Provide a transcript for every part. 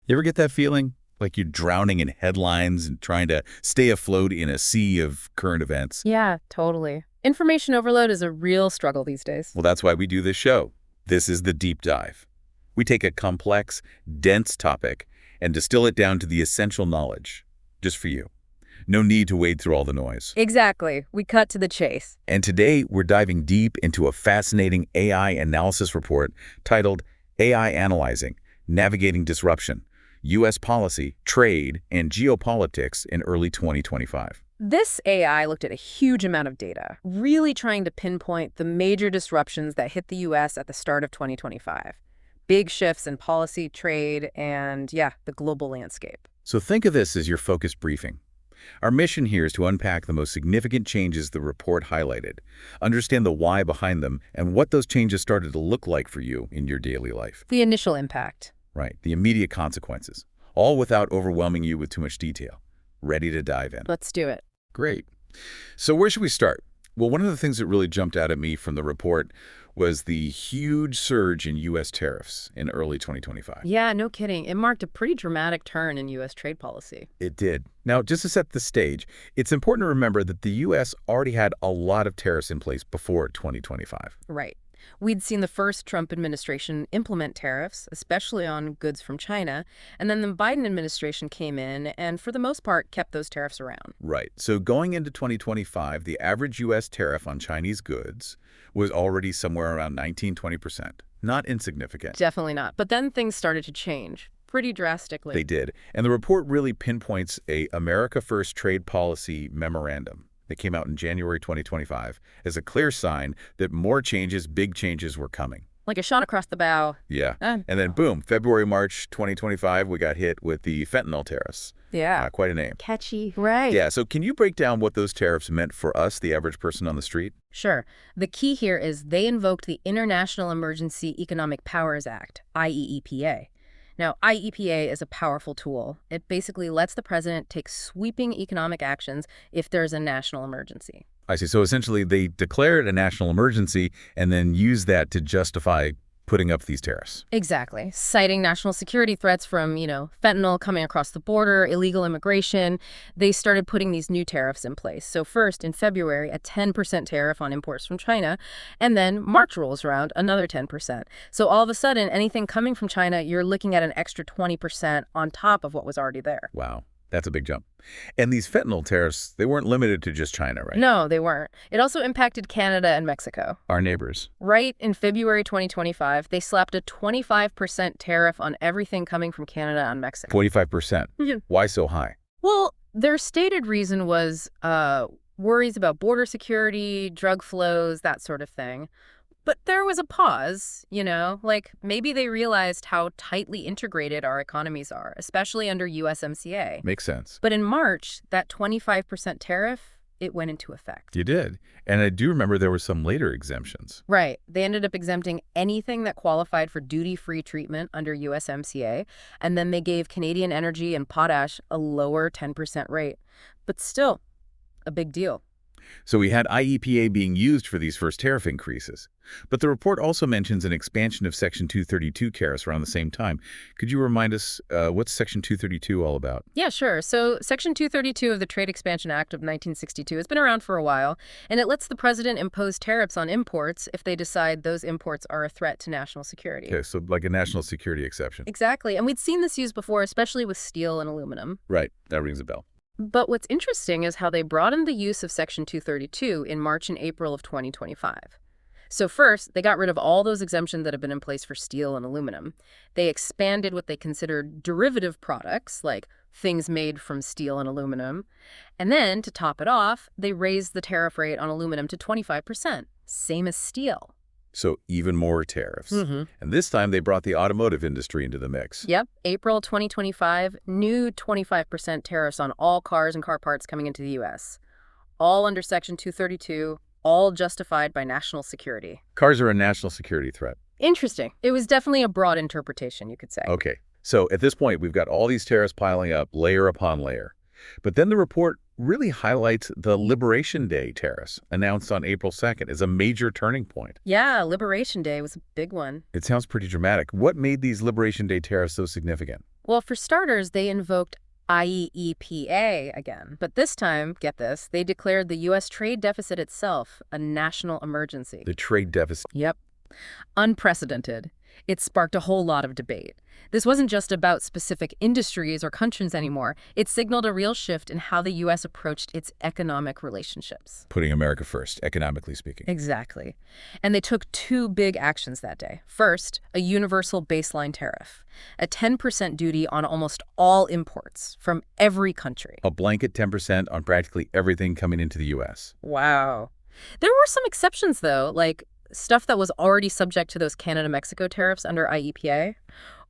You ever get that feeling? Like you're drowning in headlines and trying to stay afloat in a sea of current events? Yeah, totally. Information overload is a real struggle these days. Well, that's why we do this show. This is the Deep Dive. We take a complex, dense topic and distill it down to the essential knowledge, just for you. No need to wade through all the noise. Exactly. We cut to the chase. And today, we're diving deep into a fascinating AI analysis report titled AI Analyzing, Navigating Disruption, U.S. Policy, Trade, and Geopolitics in Early 2025. This AI looked at a huge amount of data, really trying to pinpoint the major disruptions that hit the U.S. at the start of 2025. Big shifts in policy, trade, and, the global landscape. So think of this as your focused briefing. Our mission here is to unpack the most significant changes the report highlighted, understand the why behind them, and what those changes started to look like for you in your daily life. The initial impact. Right, the immediate consequences, all without overwhelming you with too much detail. Ready to dive in? Let's do it. Great. So where should we start? Well, one of the things that really jumped out at me from the report was the huge surge in U.S. tariffs in early 2025. Yeah, no kidding. It marked a pretty dramatic turn in U.S. trade policy. It did. Now, just to set the stage, it's important to remember that the U.S. already had a lot of tariffs in place before 2025. Right. We'd seen the first Trump administration implement tariffs, especially on goods from China, and then the Biden administration came in and, for the most part, kept those tariffs around. Right. So going into 2025, the average U.S. tariff on Chinese goods was already somewhere around 19–20%. Not insignificant. Definitely not. But then things started to change pretty drastically. They did. And the report really pinpoints a America First Trade Policy memorandum that came out in January 2025 as a clear sign that more changes, big changes were coming. Like a shot across the bow. Yeah. And then boom, February, March 2025, we got hit with the fentanyl tariffs. Yeah. Quite a name. Catchy. Right. Yeah. So can you break down what those tariffs meant for us, the average person on the street? Sure. The key here is they invoked the International Emergency Economic Powers Act, IEEPA. Now, IEPA is a powerful tool. It basically lets the president take sweeping economic actions if there's a national emergency. I see. So essentially, they declared a national emergency and then use that to justify putting up these tariffs. Exactly. Citing national security threats from, fentanyl coming across the border, illegal immigration, they started putting these new tariffs in place. So first, in February, a 10% tariff on imports from China, and then March rolls around, another 10%. So all of a sudden, anything coming from China, you're looking at an extra 20% on top of what was already there. Wow. That's a big jump. And these fentanyl tariffs, they weren't limited to just China, right? No, they weren't. It also impacted Canada and Mexico. Our neighbors. Right in February 2025, they slapped a 25% tariff on everything coming from Canada and Mexico. 25%? Why so high? Well, their stated reason was worries about border security, drug flows, that sort of thing. But there was a pause, like maybe they realized how tightly integrated our economies are, especially under USMCA. Makes sense. But in March, that 25% tariff, it went into effect. You did. And I do remember there were some later exemptions. Right. They ended up exempting anything that qualified for duty-free treatment under USMCA, and then they gave Canadian energy and potash a lower 10% rate. But still, a big deal. So we had IEPA being used for these first tariff increases. But the report also mentions an expansion of Section 232 tariffs around the same time. Could you remind us what's Section 232 all about? Yeah, sure. So Section 232 of the Trade Expansion Act of 1962 has been around for a while, and it lets the president impose tariffs on imports if they decide those imports are a threat to national security. Okay, so like a national security exception. Exactly. And we'd seen this used before, especially with steel and aluminum. Right. That rings a bell. But what's interesting is how they broadened the use of Section 232 in March and April of 2025. So first, they got rid of all those exemptions that have been in place for steel and aluminum. They expanded what they considered derivative products, like things made from steel and aluminum. And then, to top it off, they raised the tariff rate on aluminum to 25%, same as steel. So even more tariffs. And this time they brought the automotive industry into the mix. Yep. April 2025, new 25% tariffs on all cars and car parts coming into the U.S. All under Section 232, all justified by national security. Cars are a national security threat. Interesting. It was definitely a broad interpretation, you could say. Okay. So at this point, we've got all these tariffs piling up, layer upon layer. But then the report really highlights the Liberation Day tariffs announced on April 2nd as a major turning point. Yeah, Liberation Day was a big one. It sounds pretty dramatic. What made these Liberation Day tariffs so significant? Well, for starters, they invoked IEEPA again. But this time, get this, they declared the U.S. trade deficit itself a national emergency. The trade deficit. Yep. Unprecedented. It sparked a whole lot of debate. This wasn't just about specific industries or countries anymore. It signaled a real shift in how the U.S. approached its economic relationships. Putting America first, economically speaking. Exactly. And they took two big actions that day. First, a universal baseline tariff, a 10% duty on almost all imports from every country. A blanket 10% on practically everything coming into the U.S. Wow. There were some exceptions, though, like stuff that was already subject to those Canada-Mexico tariffs under IEPA,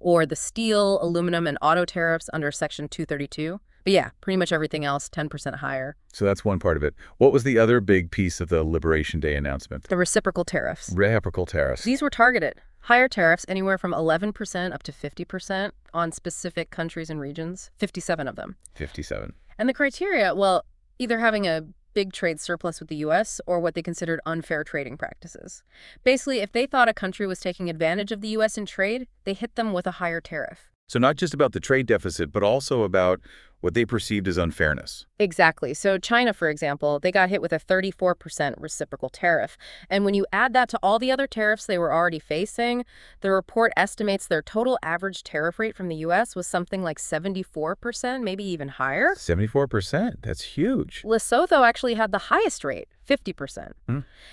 or the steel, aluminum, and auto tariffs under Section 232. But yeah, pretty much everything else 10% higher. So that's one part of it. What was the other big piece of the Liberation Day announcement? The reciprocal tariffs. Reciprocal tariffs. These were targeted. Higher tariffs, anywhere from 11% up to 50% on specific countries and regions, 57 of them. 57. And the criteria, well, either having a big trade surplus with the U.S. or what they considered unfair trading practices. Basically, if they thought a country was taking advantage of the U.S. in trade, they hit them with a higher tariff. So not just about the trade deficit, but also about what they perceived as unfairness. Exactly. So China, for example, they got hit with a 34% reciprocal tariff. And when you add that to all the other tariffs they were already facing, the report estimates their total average tariff rate from the U.S. was something like 74%, maybe even higher. 74%? That's huge. Lesotho actually had the highest rate, 50%.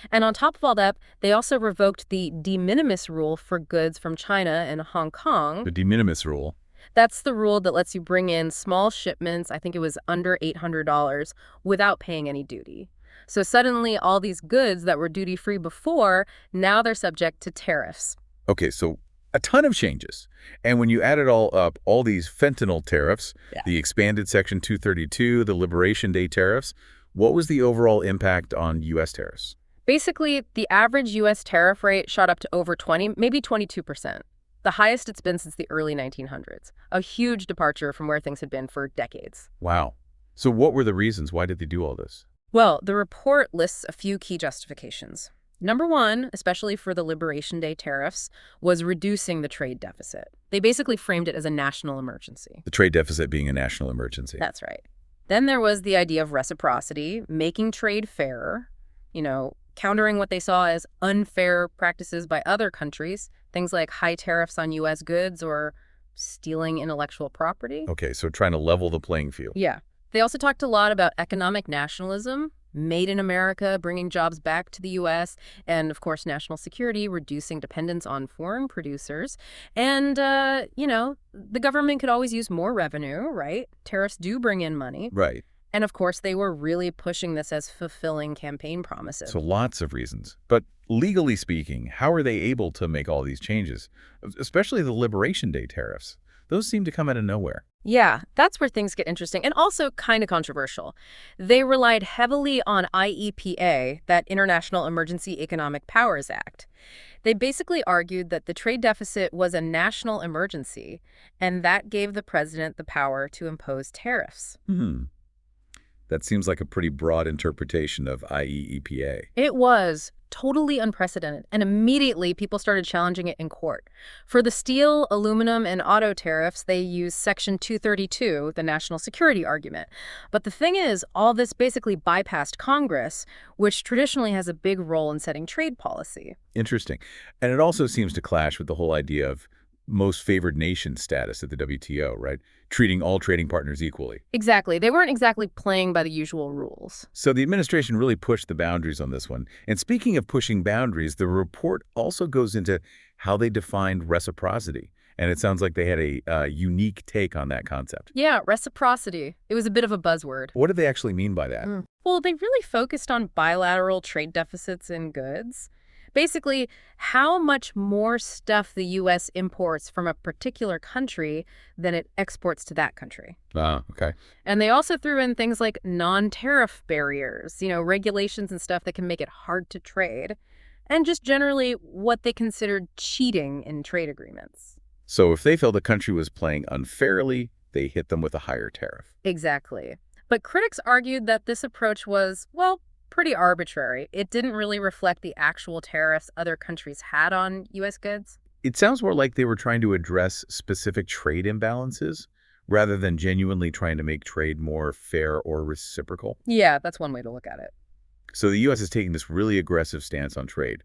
And on top of all that, they also revoked the de minimis rule for goods from China and Hong Kong. The de minimis rule. That's the rule that lets you bring in small shipments, I think it was under $800, without paying any duty. So suddenly all these goods that were duty-free before, now they're subject to tariffs. Okay, so a ton of changes. And when you add it all up, all these fentanyl tariffs, the expanded Section 232, the Liberation Day tariffs, what was the overall impact on U.S. tariffs? Basically, the average U.S. tariff rate shot up to over 20, maybe 22%. The highest it's been since the early 1900s. A huge departure from where things had been for decades. Wow. So what were the reasons? Why did they do all this? Well, the report lists a few key justifications. Number one, especially for the Liberation Day tariffs, was reducing the trade deficit. They basically framed it as a national emergency. The trade deficit being a national emergency. That's right. Then there was the idea of reciprocity, making trade fairer, countering what they saw as unfair practices by other countries, things like high tariffs on U.S. goods or stealing intellectual property. Okay, so trying to level the playing field. Yeah. They also talked a lot about economic nationalism, made in America, bringing jobs back to the U.S., and, of course, national security, reducing dependence on foreign producers. And, the government could always use more revenue, right? Tariffs do bring in money. Right. And, of course, they were really pushing this as fulfilling campaign promises. So lots of reasons. But legally speaking, how are they able to make all these changes? Especially the Liberation Day tariffs. Those seem to come out of nowhere. Yeah, that's where things get interesting and also kind of controversial. They relied heavily on IEPA, that International Emergency Economic Powers Act. They basically argued that the trade deficit was a national emergency, and that gave the president the power to impose tariffs. That seems like a pretty broad interpretation of IEEPA. It was totally unprecedented, and immediately people started challenging it in court. For the steel, aluminum, and auto tariffs, they used Section 232, the national security argument. But the thing is, all this basically bypassed Congress, which traditionally has a big role in setting trade policy. Interesting. And it also seems to clash with the whole idea of most favored nation status at the WTO, right? Treating all trading partners equally. Exactly. They weren't exactly playing by the usual rules. So the administration really pushed the boundaries on this one. And speaking of pushing boundaries, the report also goes into how they defined reciprocity. And it sounds like they had a unique take on that concept. Yeah, reciprocity. It was a bit of a buzzword. What do they actually mean by that? Well, they really focused on bilateral trade deficits in goods. Basically, how much more stuff the U.S. imports from a particular country than it exports to that country. Okay. And they also threw in things like non-tariff barriers, regulations and stuff that can make it hard to trade, and just generally what they considered cheating in trade agreements. So if they felt a country was playing unfairly, they hit them with a higher tariff. Exactly. But critics argued that this approach was, well, pretty arbitrary. It didn't really reflect the actual tariffs other countries had on U.S. goods. It sounds more like they were trying to address specific trade imbalances rather than genuinely trying to make trade more fair or reciprocal. Yeah, that's one way to look at it. So the U.S. is taking this really aggressive stance on trade.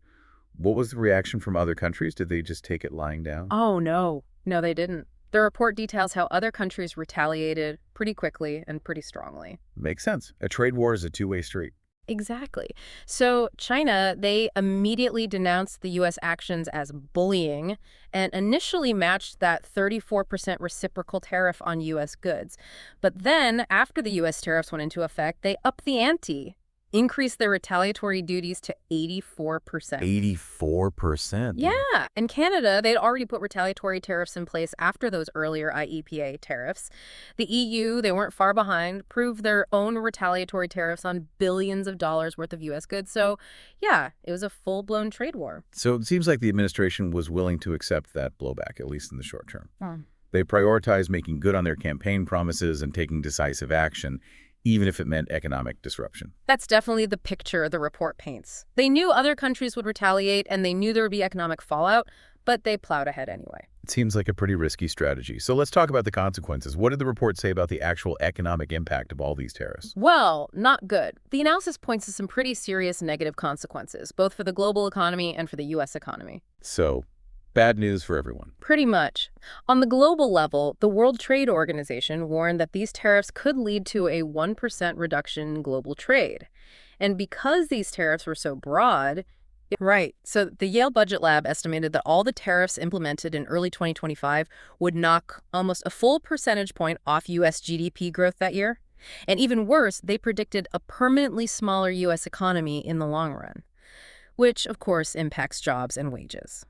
What was the reaction from other countries? Did they just take it lying down? Oh, no. No, they didn't. The report details how other countries retaliated pretty quickly and pretty strongly. Makes sense. A trade war is a two-way street. Exactly. So China, they immediately denounced the U.S. actions as bullying and initially matched that 34% reciprocal tariff on U.S. goods. But then, after the U.S. tariffs went into effect, they upped the ante, increased their retaliatory duties to 84%. 84%? Yeah. In Canada, they'd already put retaliatory tariffs in place after those earlier IEPA tariffs. The EU, they weren't far behind, proved their own retaliatory tariffs on billions of dollars worth of U.S. goods. So, yeah, it was a full-blown trade war. So it seems like the administration was willing to accept that blowback, at least in the short term. Hmm. They prioritized making good on their campaign promises and taking decisive action, even if it meant economic disruption. That's definitely the picture the report paints. They knew other countries would retaliate, and they knew there would be economic fallout, but they plowed ahead anyway. It seems like a pretty risky strategy. So let's talk about the consequences. What did the report say about the actual economic impact of all these tariffs? Well, not good. The analysis points to some pretty serious negative consequences, both for the global economy and for the U.S. economy. So, bad news for everyone. Pretty much. On the global level, the World Trade Organization warned that these tariffs could lead to a 1% reduction in global trade. And because these tariffs were so broad, right, so the Yale Budget Lab estimated that all the tariffs implemented in early 2025 would knock almost a full percentage point off U.S. GDP growth that year. And even worse, they predicted a permanently smaller U.S. economy in the long run, which, of course, impacts jobs and wages.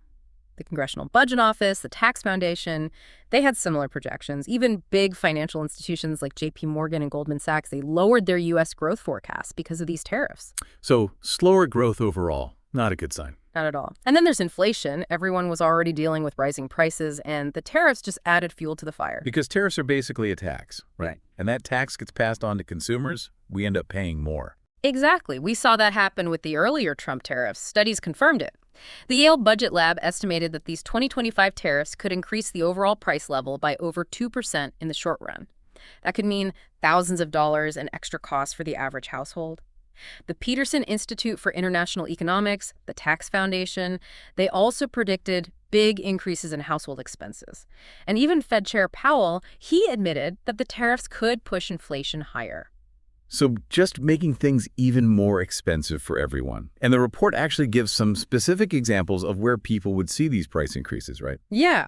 The Congressional Budget Office, the Tax Foundation, they had similar projections. Even big financial institutions like J.P. Morgan and Goldman Sachs, they lowered their U.S. growth forecasts because of these tariffs. So, slower growth overall, not a good sign. Not at all. And then there's inflation. Everyone was already dealing with rising prices, and the tariffs just added fuel to the fire. Because tariffs are basically a tax, right? And that tax gets passed on to consumers, we end up paying more. Exactly. We saw that happen with the earlier Trump tariffs. Studies confirmed it. The Yale Budget Lab estimated that these 2025 tariffs could increase the overall price level by over 2% in the short run. That could mean thousands of dollars in extra costs for the average household. The Peterson Institute for International Economics, the Tax Foundation, they also predicted big increases in household expenses. And even Fed Chair Powell, he admitted that the tariffs could push inflation higher. So just making things even more expensive for everyone. And the report actually gives some specific examples of where people would see these price increases, right? Yeah.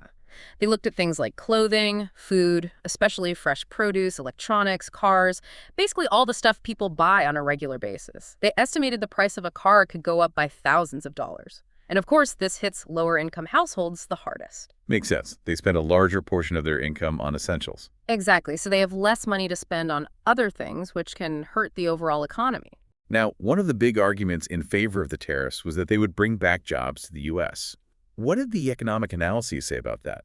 They looked at things like clothing, food, especially fresh produce, electronics, cars, basically all the stuff people buy on a regular basis. They estimated the price of a car could go up by thousands of dollars. And of course, this hits lower-income households the hardest. Makes sense. They spend a larger portion of their income on essentials. Exactly. So they have less money to spend on other things, which can hurt the overall economy. Now, one of the big arguments in favor of the tariffs was that they would bring back jobs to the U.S. What did the economic analyses say about that?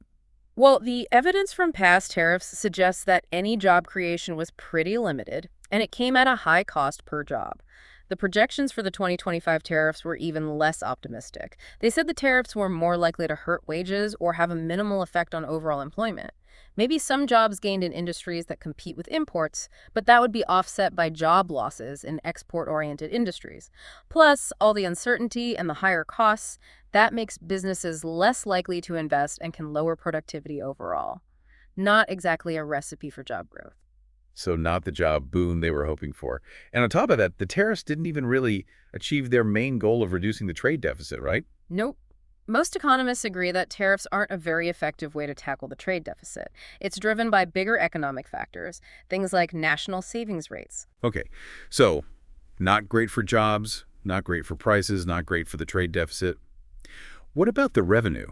Well, the evidence from past tariffs suggests that any job creation was pretty limited, and it came at a high cost per job. The projections for the 2025 tariffs were even less optimistic. They said the tariffs were more likely to hurt wages or have a minimal effect on overall employment. Maybe some jobs gained in industries that compete with imports, but that would be offset by job losses in export-oriented industries. Plus, all the uncertainty and the higher costs, that makes businesses less likely to invest and can lower productivity overall. Not exactly a recipe for job growth. So not the job boom they were hoping for. And on top of that, the tariffs didn't even really achieve their main goal of reducing the trade deficit, right? Nope. Most economists agree that tariffs aren't a very effective way to tackle the trade deficit. It's driven by bigger economic factors, things like national savings rates. Okay, so not great for jobs, not great for prices, not great for the trade deficit. What about the revenue?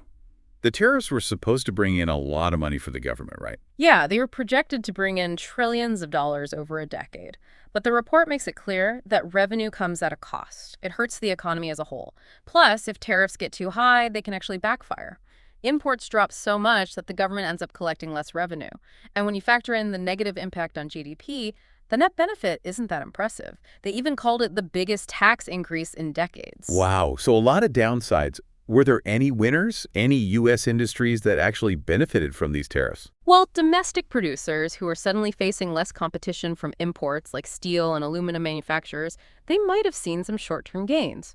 The tariffs were supposed to bring in a lot of money for the government, right? Yeah, they were projected to bring in trillions of dollars over a decade. But the report makes it clear that revenue comes at a cost. It hurts the economy as a whole. Plus, if tariffs get too high, they can actually backfire. Imports drop so much that the government ends up collecting less revenue. And when you factor in the negative impact on GDP, the net benefit isn't that impressive. They even called it the biggest tax increase in decades. Wow, so a lot of downsides. Were there any winners? Any U.S. industries that actually benefited from these tariffs? Well, domestic producers who are suddenly facing less competition from imports like steel and aluminum manufacturers, they might have seen some short-term gains.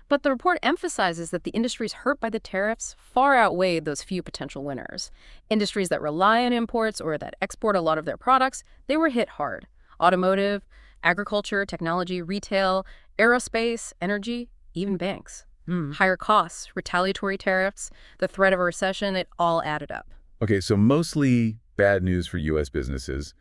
But the report emphasizes that the industries hurt by the tariffs far outweighed those few potential winners. Industries that rely on imports or that export a lot of their products, they were hit hard. Automotive, agriculture, technology, retail, aerospace, energy, even banks. Higher costs, retaliatory tariffs, the threat of a recession, it all added up. Okay, so mostly bad news for U.S. businesses.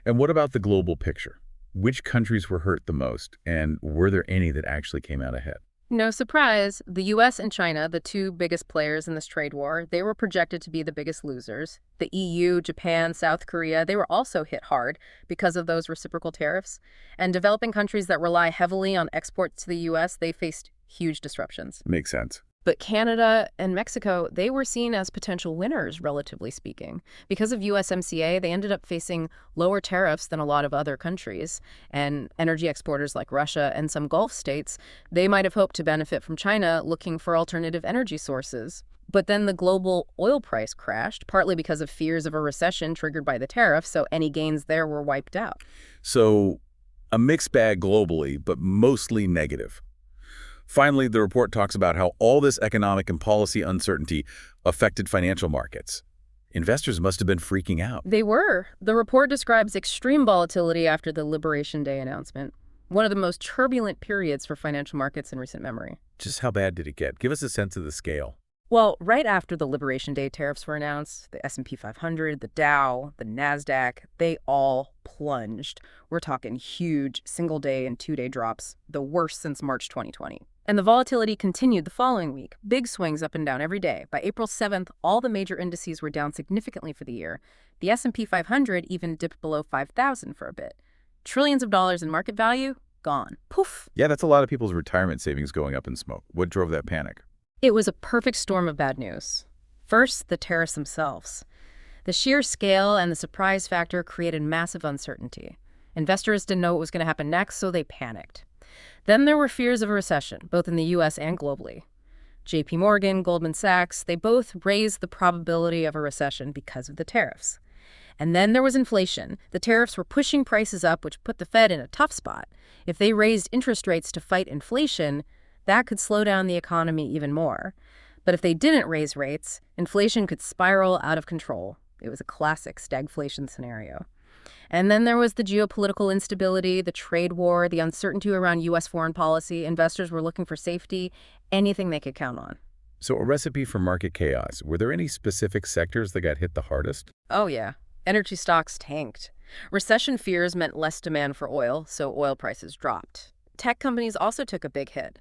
And what about the global picture? Which countries were hurt the most, and were there any that actually came out ahead? No surprise, the US and China, the two biggest players in this trade war, they were projected to be the biggest losers. The EU, Japan, South Korea, they were also hit hard because of those reciprocal tariffs. And developing countries that rely heavily on exports to the US, they faced huge disruptions. Makes sense. But Canada and Mexico, they were seen as potential winners, relatively speaking. Because of USMCA, they ended up facing lower tariffs than a lot of other countries. And energy exporters like Russia and some Gulf states, they might have hoped to benefit from China looking for alternative energy sources. But then the global oil price crashed, partly because of fears of a recession triggered by the tariffs, so any gains there were wiped out. So a mixed bag globally, but mostly negative. Finally, the report talks about how all this economic and policy uncertainty affected financial markets. Investors must have been freaking out. They were. The report describes extreme volatility after the Liberation Day announcement, one of the most turbulent periods for financial markets in recent memory. Just how bad did it get? Give us a sense of the scale. Well, right after the Liberation Day tariffs were announced, the S&P 500, the Dow, the NASDAQ, they all plunged. We're talking huge single-day and two-day drops, the worst since March 2020. And the volatility continued the following week. Big swings up and down every day. By April 7th, all the major indices were down significantly for the year. The S&P 500 even dipped below 5,000 for a bit. Trillions of dollars in market value, gone. Poof. Yeah, that's a lot of people's retirement savings going up in smoke. What drove that panic? It was a perfect storm of bad news. First, the tariffs themselves. The sheer scale and the surprise factor created massive uncertainty. Investors didn't know what was going to happen next, so they panicked. Then there were fears of a recession, both in the U.S. and globally. J.P. Morgan, Goldman Sachs, they both raised the probability of a recession because of the tariffs. And then there was inflation. The tariffs were pushing prices up, which put the Fed in a tough spot. If they raised interest rates to fight inflation, that could slow down the economy even more. But if they didn't raise rates, inflation could spiral out of control. It was a classic stagflation scenario. And then there was the geopolitical instability, the trade war, the uncertainty around U.S. foreign policy. Investors were looking for safety, anything they could count on. So a recipe for market chaos. Were there any specific sectors that got hit the hardest? Oh, yeah. Energy stocks tanked. Recession fears meant less demand for oil, so oil prices dropped. Tech companies also took a big hit.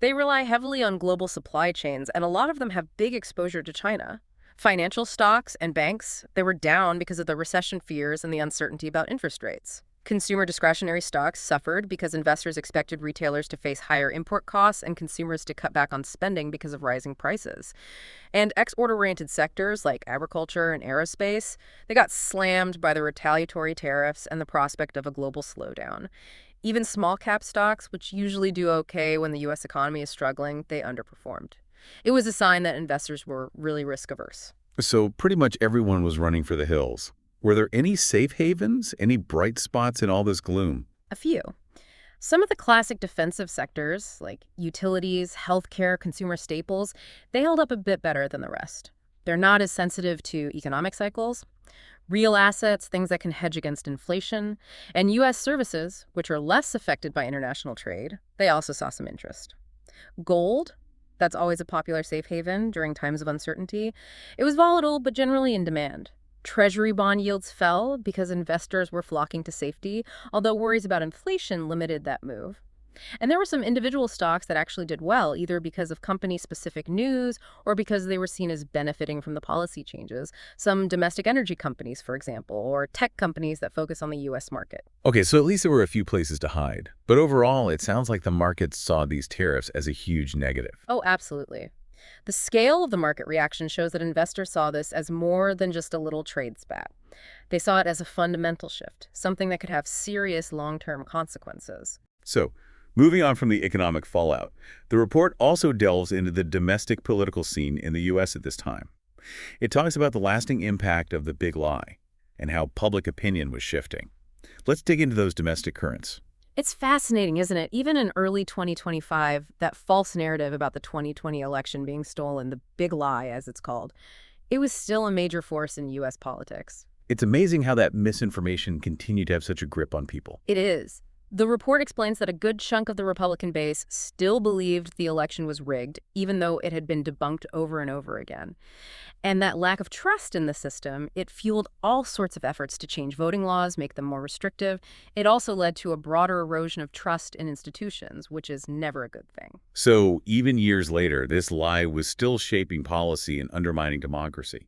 They rely heavily on global supply chains, and a lot of them have big exposure to China. Financial stocks and banks, they were down because of the recession fears and the uncertainty about interest rates. Consumer discretionary stocks suffered because investors expected retailers to face higher import costs and consumers to cut back on spending because of rising prices. And export-oriented sectors like agriculture and aerospace, they got slammed by the retaliatory tariffs and the prospect of a global slowdown. Even small-cap stocks, which usually do okay when the U.S. economy is struggling, they underperformed. It was a sign that investors were really risk-averse. So pretty much everyone was running for the hills. Were there any safe havens, any bright spots in all this gloom? A few. Some of the classic defensive sectors, like utilities, healthcare, consumer staples, they held up a bit better than the rest. They're not as sensitive to economic cycles. Real assets, things that can hedge against inflation, and U.S. services, which are less affected by international trade, they also saw some interest. Gold, that's always a popular safe haven during times of uncertainty. It was volatile, but generally in demand. Treasury bond yields fell because investors were flocking to safety, although worries about inflation limited that move. And there were some individual stocks that actually did well, either because of company-specific news or because they were seen as benefiting from the policy changes. Some domestic energy companies, for example, or tech companies that focus on the U.S. market. Okay, so at least there were a few places to hide. But overall, it sounds like the market saw these tariffs as a huge negative. Oh, absolutely. The scale of the market reaction shows that investors saw this as more than just a little trade spat. They saw it as a fundamental shift, something that could have serious long-term consequences. So, Moving on from the economic fallout, the report also delves into the domestic political scene in the U.S. at this time. It talks about the lasting impact of the big lie and how public opinion was shifting. Let's dig into those domestic currents. It's fascinating, isn't it? Even in early 2025, that false narrative about the 2020 election being stolen, the big lie, as it's called, it was still a major force in U.S. politics. It's amazing how that misinformation continued to have such a grip on people. It is. The report explains that a good chunk of the Republican base still believed the election was rigged, even though it had been debunked over and over again. And that lack of trust in the system, it fueled all sorts of efforts to change voting laws, make them more restrictive. It also led to a broader erosion of trust in institutions, which is never a good thing. So even years later, this lie was still shaping policy and undermining democracy.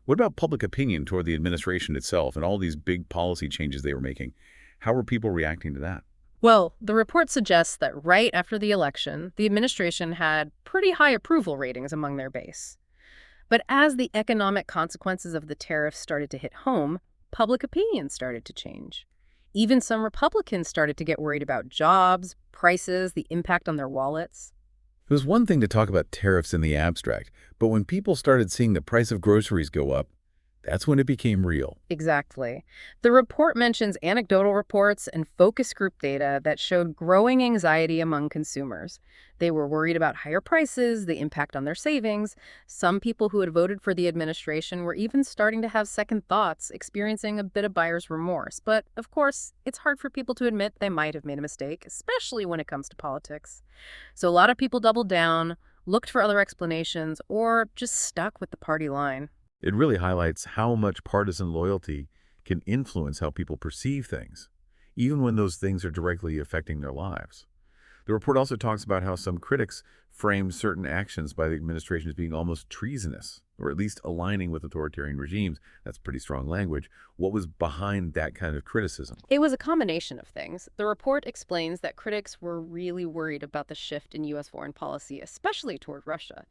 What about public opinion toward the administration itself and all these big policy changes they were making? How were people reacting to that? Well, the report suggests that right after the election, the administration had pretty high approval ratings among their base. But as the economic consequences of the tariffs started to hit home, public opinion started to change. Even some Republicans started to get worried about jobs, prices, the impact on their wallets. It was one thing to talk about tariffs in the abstract, but when people started seeing the price of groceries go up, that's when it became real. Exactly. The report mentions anecdotal reports and focus group data that showed growing anxiety among consumers. They were worried about higher prices, the impact on their savings. Some people who had voted for the administration were even starting to have second thoughts, experiencing a bit of buyer's remorse. But, of course, it's hard for people to admit they might have made a mistake, especially when it comes to politics. So a lot of people doubled down, looked for other explanations, or just stuck with the party line. It really highlights how much partisan loyalty can influence how people perceive things, even when those things are directly affecting their lives. The report also talks about how some critics frame certain actions by the administration as being almost treasonous, or at least aligning with authoritarian regimes. That's pretty strong language. What was behind that kind of criticism? It was a combination of things. The report explains that critics were really worried about the shift in U.S. foreign policy, especially toward Russia.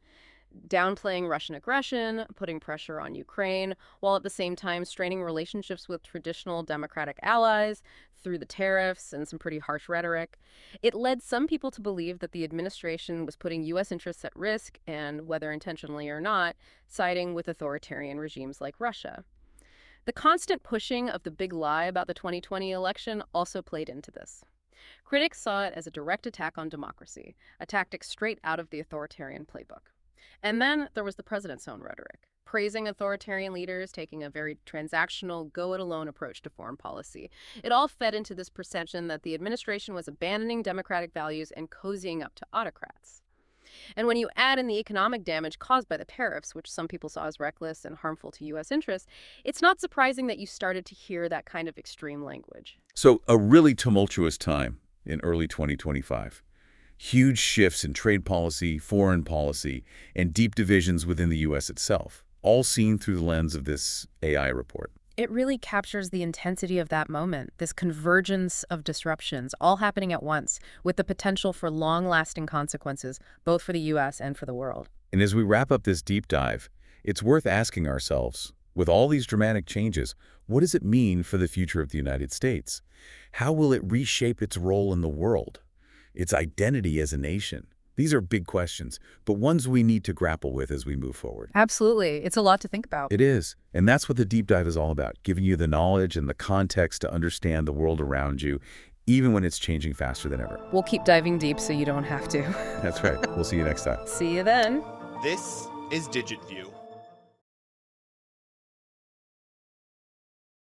Downplaying Russian aggression, putting pressure on Ukraine, while at the same time straining relationships with traditional democratic allies through the tariffs and some pretty harsh rhetoric. It led some people to believe that the administration was putting U.S. interests at risk and, whether intentionally or not, siding with authoritarian regimes like Russia. The constant pushing of the big lie about the 2020 election also played into this. Critics saw it as a direct attack on democracy, a tactic straight out of the authoritarian playbook. And then there was the president's own rhetoric, praising authoritarian leaders, taking a very transactional, go-it-alone approach to foreign policy. It all fed into this perception that the administration was abandoning democratic values and cozying up to autocrats. And when you add in the economic damage caused by the tariffs, which some people saw as reckless and harmful to U.S. interests, it's not surprising that you started to hear that kind of extreme language. So a really tumultuous time in early 2025. Huge shifts in trade policy, foreign policy, and deep divisions within the U.S. itself, all seen through the lens of this AI report. It really captures the intensity of that moment, this convergence of disruptions, all happening at once, with the potential for long-lasting consequences, both for the U.S. and for the world. And as we wrap up this deep dive, it's worth asking ourselves, with all these dramatic changes, what does it mean for the future of the United States? How will it reshape its role in the world? Its identity as a nation? These are big questions, but ones we need to grapple with as we move forward. Absolutely. It's a lot to think about. It is. And that's what the deep dive is all about, giving you the knowledge and the context to understand the world around you, even when it's changing faster than ever. We'll keep diving deep so you don't have to. That's right. We'll see you next time. See you then. This is DigitView.